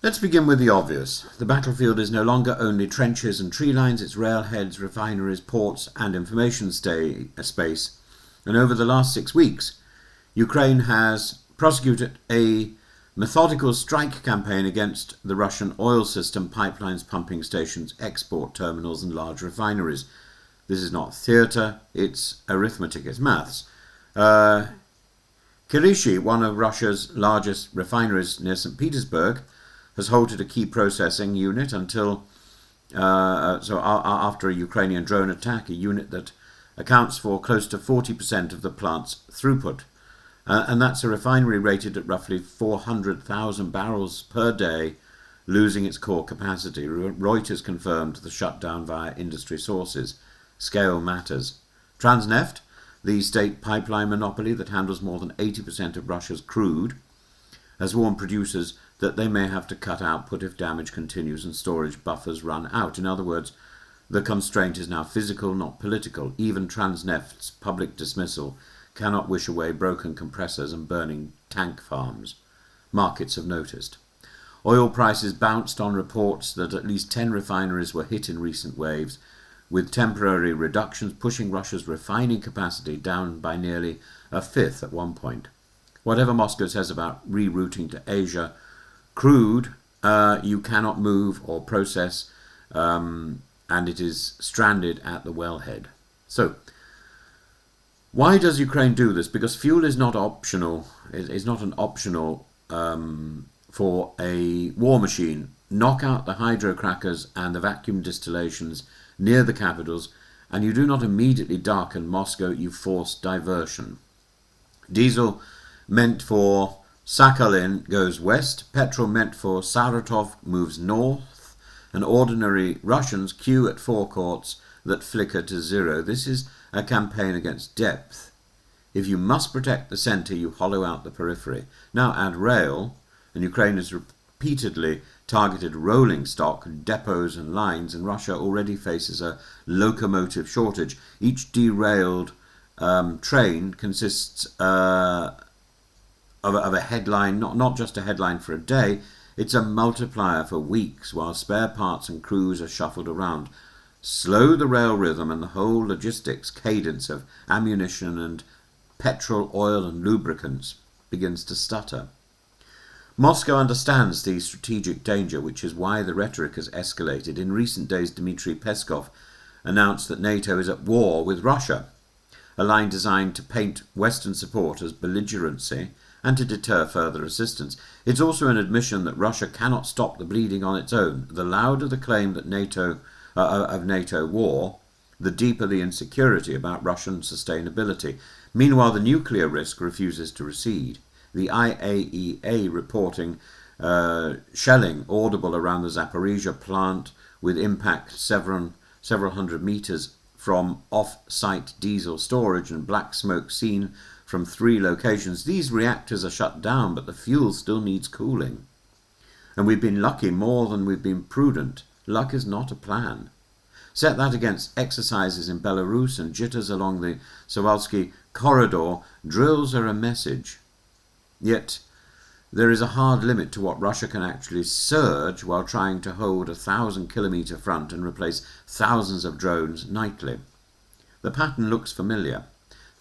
Let's begin with the obvious. The battlefield is no longer only trenches and tree lines, it's railheads, refineries, ports and information space. And over the last 6 weeks, Ukraine has prosecuted a methodical strike campaign against the Russian oil system, pipelines, pumping stations, export terminals and large refineries. This is not theatre, it's arithmetic, it's maths. Kirishi, one of Russia's largest refineries near St. Petersburg, has halted a key processing unit until after a Ukrainian drone attack, a unit that accounts for close to 40% of the plant's throughput. And that's a refinery rated at roughly 400,000 barrels per day, losing its core capacity. Reuters confirmed the shutdown via industry sources. Scale matters. Transneft, the state pipeline monopoly that handles more than 80% of Russia's crude, has warned producers that they may have to cut output if damage continues and storage buffers run out. In other words, the constraint is now physical, not political. Even Transneft's public dismissal cannot wish away broken compressors and burning tank farms. Markets have noticed. Oil prices bounced on reports that at least 10 refineries were hit in recent waves, with temporary reductions pushing Russia's refining capacity down by nearly a fifth at one point. Whatever Moscow says about rerouting to Asia, crude you cannot move or process, and it is stranded at the wellhead. So, why does Ukraine do this? Because fuel is not optional. It's not an optional for a war machine. Knock out the hydrocrackers and the vacuum distillations near the capitals, and you do not immediately darken Moscow, you force diversion. Diesel meant for Sakhalin goes west, petrol meant for Saratov moves north, and ordinary Russians queue at forecourts that flicker to zero. This is a campaign against depth. If you must protect the centre, you hollow out the periphery. Now add rail, and Ukraine has repeatedly targeted rolling stock, depots and lines, and Russia already faces a locomotive shortage. Each derailed train consists of a headline, not just a headline for a day, it's a multiplier for weeks while spare parts and crews are shuffled around. Slow the rail rhythm and the whole logistics cadence of ammunition and petrol, oil and lubricants begins to stutter. Moscow understands the strategic danger, which is why the rhetoric has escalated. In recent days, Dmitry Peskov announced that NATO is at war with Russia, a line designed to paint Western support as belligerency and to deter further assistance. It's also an admission that Russia cannot stop the bleeding on its own. The louder the claim that NATO war, the deeper the insecurity about Russian sustainability. Meanwhile, the nuclear risk refuses to recede. The IAEA reporting shelling audible around the Zaporizhia plant, with impact several hundred meters from off-site diesel storage and black smoke seen from 3 locations. These reactors are shut down, but the fuel still needs cooling. And we've been lucky more than we've been prudent. Luck is not a plan. Set that against exercises in Belarus and jitters along the Suwalski corridor. Drills are a message. Yet there is a hard limit to what Russia can actually surge while trying to hold a 1,000-kilometre front and replace thousands of drones nightly. The pattern looks familiar.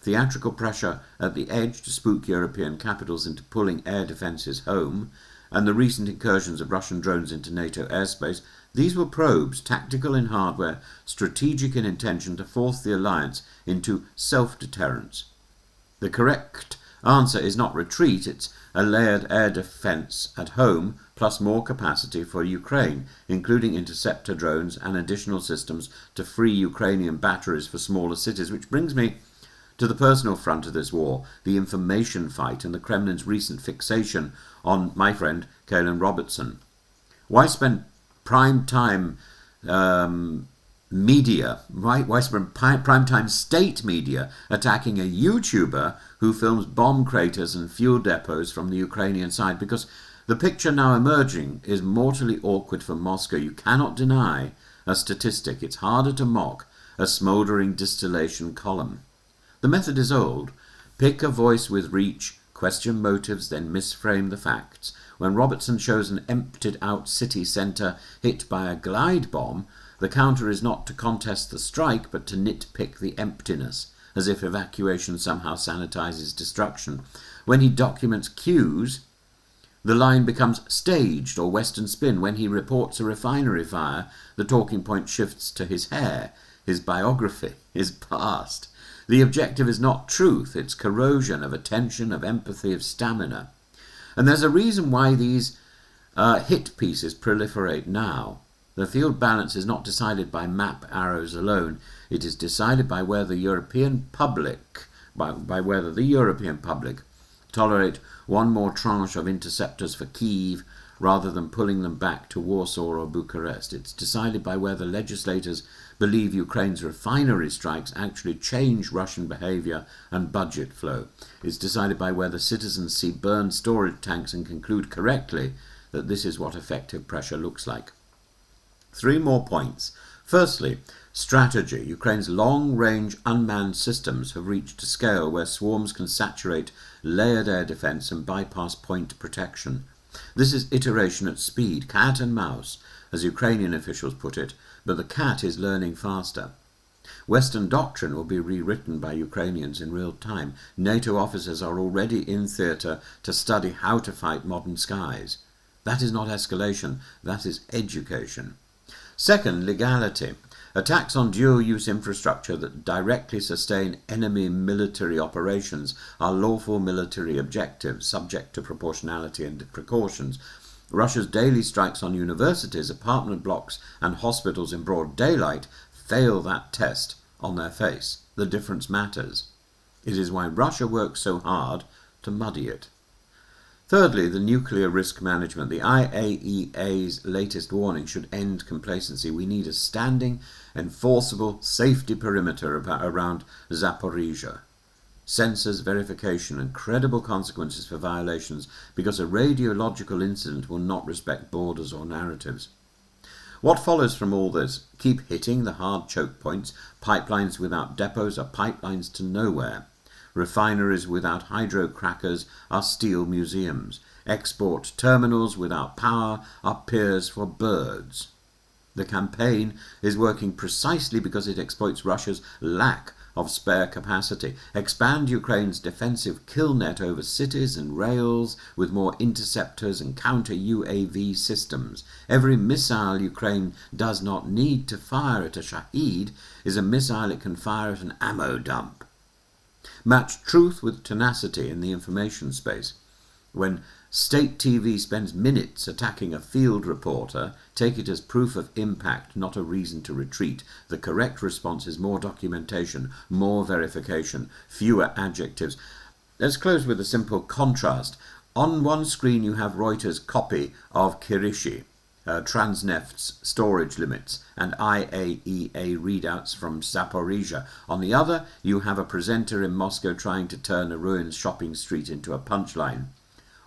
Theatrical pressure at the edge to spook European capitals into pulling air defences home, and the recent incursions of Russian drones into NATO airspace. These were probes, tactical in hardware, strategic in intention, to force the alliance into self-deterrence. The correct answer is not retreat, it's a layered air defence at home, plus more capacity for Ukraine, including interceptor drones and additional systems to free Ukrainian batteries for smaller cities. Which brings me to the personal front of this war, the information fight and the Kremlin's recent fixation on my friend Caolan Robertson. Why spend prime-time media, why spend prime-time state media attacking a YouTuber who films bomb craters and fuel depots from the Ukrainian side? Because the picture now emerging is mortally awkward for Moscow. You cannot deny a statistic. It's harder to mock a smouldering distillation column. The method is old. Pick a voice with reach, question motives, then misframe the facts. When Robertson shows an emptied-out city centre hit by a glide bomb, the counter is not to contest the strike, but to nitpick the emptiness, as if evacuation somehow sanitizes destruction. When he documents cues, the line becomes staged or Western spin. When he reports a refinery fire, the talking point shifts to his hair, his biography, his past. The objective is not truth, it's corrosion of attention, of empathy, of stamina. And there's a reason why these hit pieces proliferate now. The field balance is not decided by map arrows alone. It is decided by whether the European public, by whether the European public tolerate one more tranche of interceptors for Kyiv rather than pulling them back to Warsaw or Bucharest. It's decided by whether legislators believe Ukraine's refinery strikes actually change Russian behaviour and budget flow. It's decided by whether citizens see burned storage tanks and conclude correctly that this is what effective pressure looks like. 3 more points. Firstly, strategy. Ukraine's long-range unmanned systems have reached a scale where swarms can saturate layered air defence and bypass point protection. This is iteration at speed, cat and mouse, as Ukrainian officials put it, but the cat is learning faster. Western doctrine will be rewritten by Ukrainians in real time. NATO officers are already in theatre to study how to fight modern skies. That is not escalation, that is education. Second, legality. Attacks on dual-use infrastructure that directly sustain enemy military operations are lawful military objectives, subject to proportionality and precautions. Russia's daily strikes on universities, apartment blocks and hospitals in broad daylight fail that test on their face. The difference matters. It is why Russia works so hard to muddy it. Thirdly, the nuclear risk management. The IAEA's latest warning should end complacency. We need a standing, enforceable safety perimeter around Zaporizhzhia. Sensors, verification and credible consequences for violations, because a radiological incident will not respect borders or narratives. What follows from all this? Keep hitting the hard choke points. Pipelines without depots are pipelines to nowhere. Refineries without hydrocrackers are steel museums. Export terminals without power are piers for birds. The campaign is working precisely because it exploits Russia's lack of spare capacity. Expand Ukraine's defensive kill net over cities and rails with more interceptors and counter-UAV systems. Every missile Ukraine does not need to fire at a Shahed is a missile it can fire at an ammo dump. Match truth with tenacity in the information space. When state TV spends minutes attacking a field reporter, take it as proof of impact, not a reason to retreat. The correct response is more documentation, more verification, fewer adjectives. Let's close with a simple contrast. On one screen you have Reuters' copy of Kirishi, Transneft's storage limits, and IAEA readouts from Zaporizhzhia. On the other, you have a presenter in Moscow trying to turn a ruined shopping street into a punchline.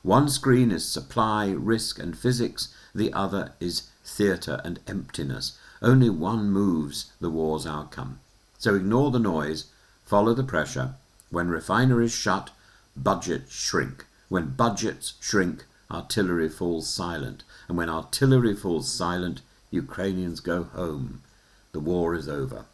One screen is supply, risk and physics, the other is theatre and emptiness. Only one moves the war's outcome. So ignore the noise, follow the pressure. When refineries shut, budgets shrink. When budgets shrink, artillery falls silent. And when artillery falls silent, Ukrainians go home. The war is over.